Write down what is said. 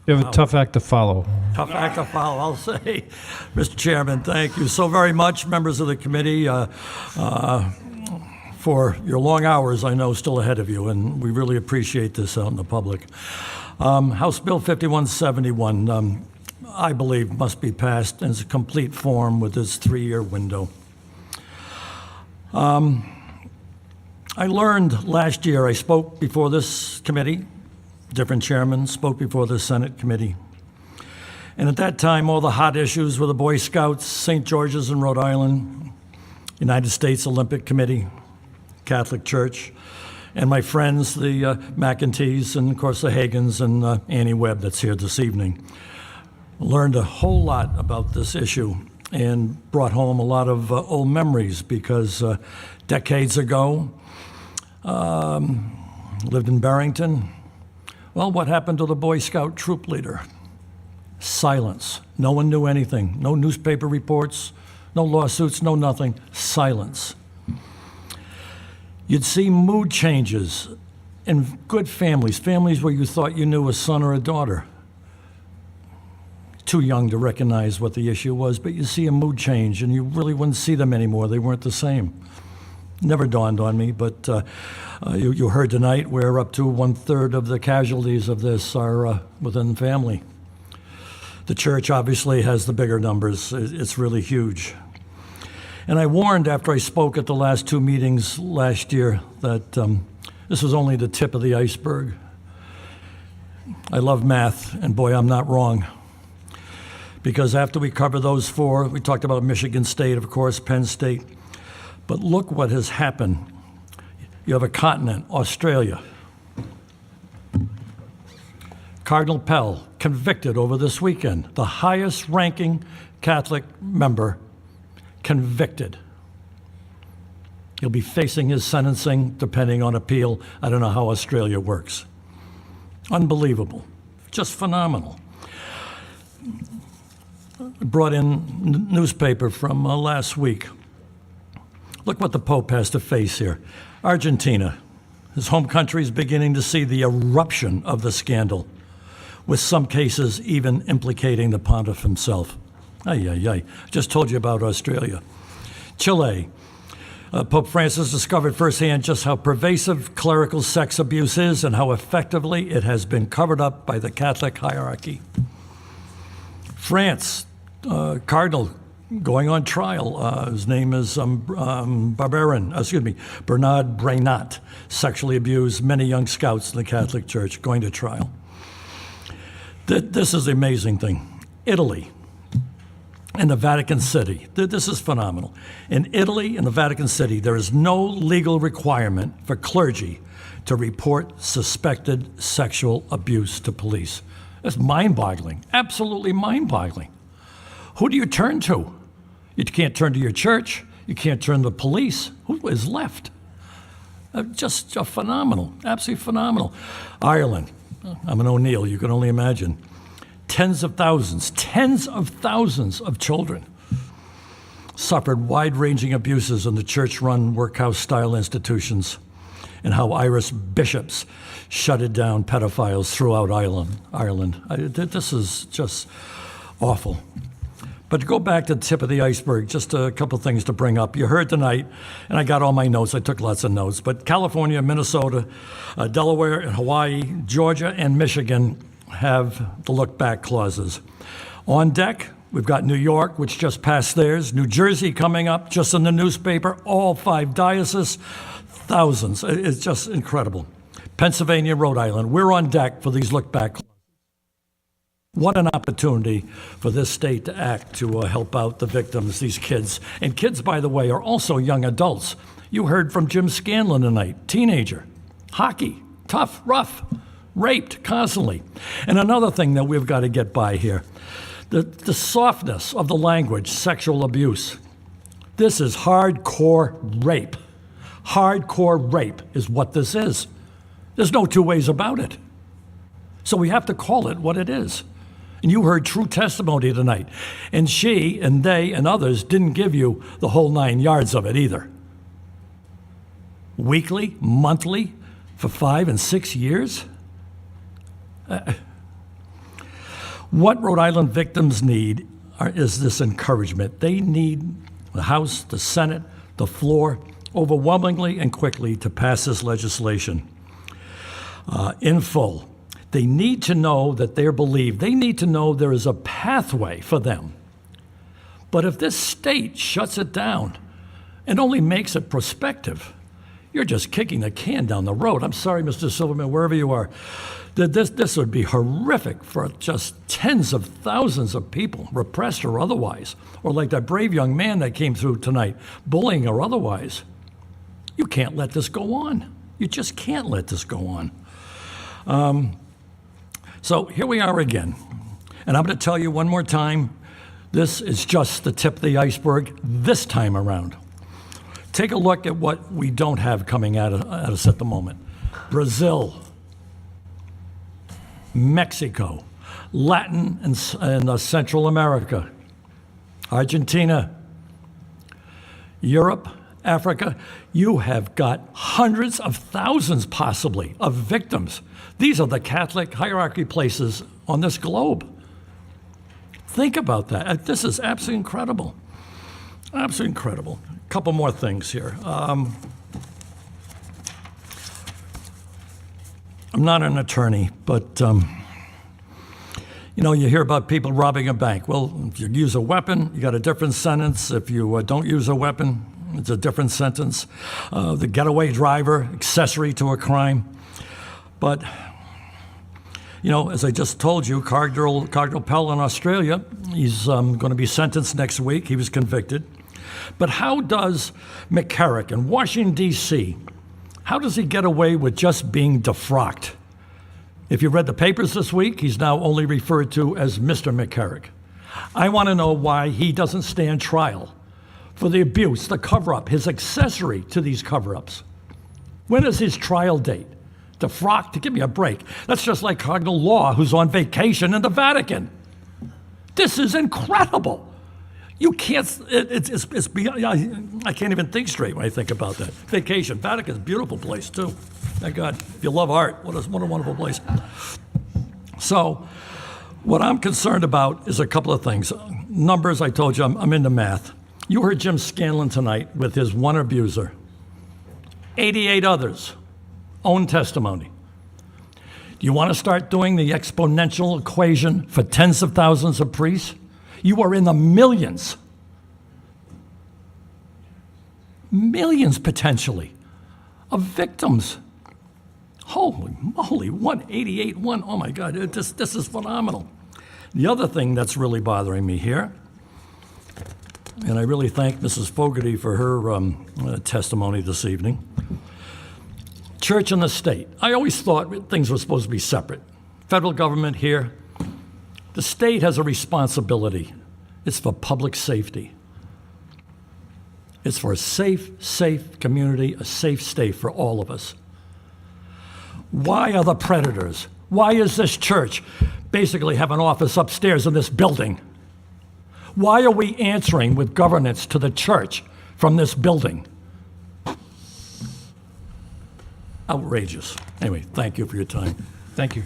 You have a tough act to follow. Tough act to follow, I'll say. Mr. Chairman, thank you so very much, members of the committee, for your long hours, I know, still ahead of you, and we really appreciate this out in the public. House Bill 5171, I believe, must be passed in its complete form with this 3-year window. I learned last year, I spoke before this committee, different chairmen spoke before the Senate committee. And at that time, all the hot issues were the Boy Scouts, St. George's in Rhode Island, United States Olympic Committee, Catholic Church, and my friends, the McEntees, and of course the Hagans and Annie Webb that's here this evening. Learned a whole lot about this issue and brought home a lot of old memories because decades ago, lived in Barrington. Well, what happened to the Boy Scout troop leader? Silence. No one knew anything. No newspaper reports, no lawsuits, no nothing. Silence. You'd see mood changes in good families, families where you thought you knew a son or a daughter. Too young to recognize what the issue was, but you see a mood change and you really wouldn't see them anymore. They weren't the same. Never dawned on me, but you heard tonight we're up to 1/3 of the casualties of this are within the family. The church obviously has the bigger numbers. It's really huge. And I warned after I spoke at the last 2 meetings last year that this was only the tip of the iceberg. I love math, and boy, I'm not wrong. Because after we cover those 4, we talked about Michigan State, of course, Penn State. But look what has happened. You have a continent, Australia. Cardinal Pell convicted over this weekend, the highest ranking Catholic member convicted. He'll be facing his sentencing depending on appeal. I don't know how Australia works. Unbelievable, just phenomenal. Brought in newspaper from last week. Look what the Pope has to face here. Argentina, his home country, is beginning to see the eruption of the scandal, with some cases even implicating the pontiff himself. Ay, ay, ay. Just told you about Australia. Chile. Pope Francis discovered firsthand just how pervasive clerical sex abuse is and how effectively it has been covered up by the Catholic hierarchy. France. Cardinal going on trial. His name is Bernard Brainat, sexually abused many young scouts in the Catholic Church, going to trial. This is the amazing thing. Italy and the Vatican City. This is phenomenal. In Italy and the Vatican City, there is no legal requirement for clergy to report suspected sexual abuse to police. That's mind-boggling, absolutely mind-boggling. Who do you turn to? You can't turn to your church. You can't turn to the police. Who is left? Just phenomenal, absolutely phenomenal. Ireland. I'm an O'Neill, you can only imagine. Tens of thousands of children suffered wide-ranging abuses in the church-run workhouse-style institutions, and how Irish bishops shutted down pedophiles throughout Ireland. This is just awful. But to go back to the tip of the iceberg, just a couple things to bring up. You heard tonight, and I got all my notes, I took lots of notes, but California, Minnesota, Delaware, and Hawaii, Georgia, and Michigan have the look-back clauses. On deck, we've got New York, which just passed theirs, New Jersey coming up, just in the newspaper, all 5 dioceses, thousands. It's just incredible. Pennsylvania, Rhode Island, we're on deck for these look-back clauses. What an opportunity for this state to act to help out the victims, these kids. And kids, by the way, are also young adults. You heard from Jim Scanlon tonight, teenager, hockey, tough, rough, raped constantly. And another thing that we've got to get by here, the softness of the language, sexual abuse. This is hardcore rape. Hardcore rape is what this is. There's no 2 ways about it. So we have to call it what it is. And you heard true testimony tonight. And she and they and others didn't give you the whole 9 yards of it either. Weekly, monthly, for 5 and 6 years? What Rhode Island victims need is this encouragement. They need the House, the Senate, the floor, overwhelmingly and quickly to pass this legislation in full. They need to know that they're believed. They need to know there is a pathway for them. But if this state shuts it down and only makes it prospective, you're just kicking the can down the road. I'm sorry, Mr. Silverman, wherever you are. This would be horrific for just tens of thousands of people, repressed or otherwise, or like that brave young man that came through tonight, bullying or otherwise. You can't let this go on. You just can't let this go on. So here we are again. And I'm going to tell you one more time, this is just the tip of the iceberg this time around. Take a look at what we don't have coming at us at the moment. Brazil, Mexico, Latin and Central America, Argentina, Europe, Africa. You have got hundreds of thousands, possibly, of victims. These are the Catholic hierarchy places on this globe. Think about that. This is absolutely incredible. Absolutely incredible. A couple more things here. I'm not an attorney, but you know, you hear about people robbing a bank. Well, if you use a weapon, you got a different sentence. If you don't use a weapon, it's a different sentence. The getaway driver, accessory to a crime. But, you know, as I just told you, Cardinal Pell in Australia, he's going to be sentenced next week. He was convicted. But how does McCarrick in Washington, D.C., how does he get away with just being defrocked? If you read the papers this week, he's now only referred to as Mr. McCarrick. I want to know why he doesn't stand trial for the abuse, the cover-up, his accessory to these cover-ups. When is his trial date? Defrocked? To give me a break. That's just like Cardinal Law, who's on vacation in the Vatican. This is incredible. You can't, it's beyond, I can't even think straight when I think about that. Vacation, Vatican's a beautiful place too. Thank God, if you love art, what a wonderful place. So, what I'm concerned about is a couple of things. Numbers, I told you, I'm into math. You heard Jim Scanlon tonight with his one abuser. 88 others, own testimony. Do you want to start doing the exponential equation for tens of thousands of priests? You are in the millions. Millions, potentially, of victims. Holy moly, 188, oh my God, this is phenomenal. The other thing that's really bothering me here, and I really thank Mrs. Fogarty for her testimony this evening, church and the state. I always thought things were supposed to be separate. Federal government here. The state has a responsibility. It's for public safety. It's for a safe community, a safe state for all of us. Why are the predators? Why is this church basically have an office upstairs in this building? Why are we answering with governance to the church from this building? Outrageous. Anyway, thank you for your time. Thank you.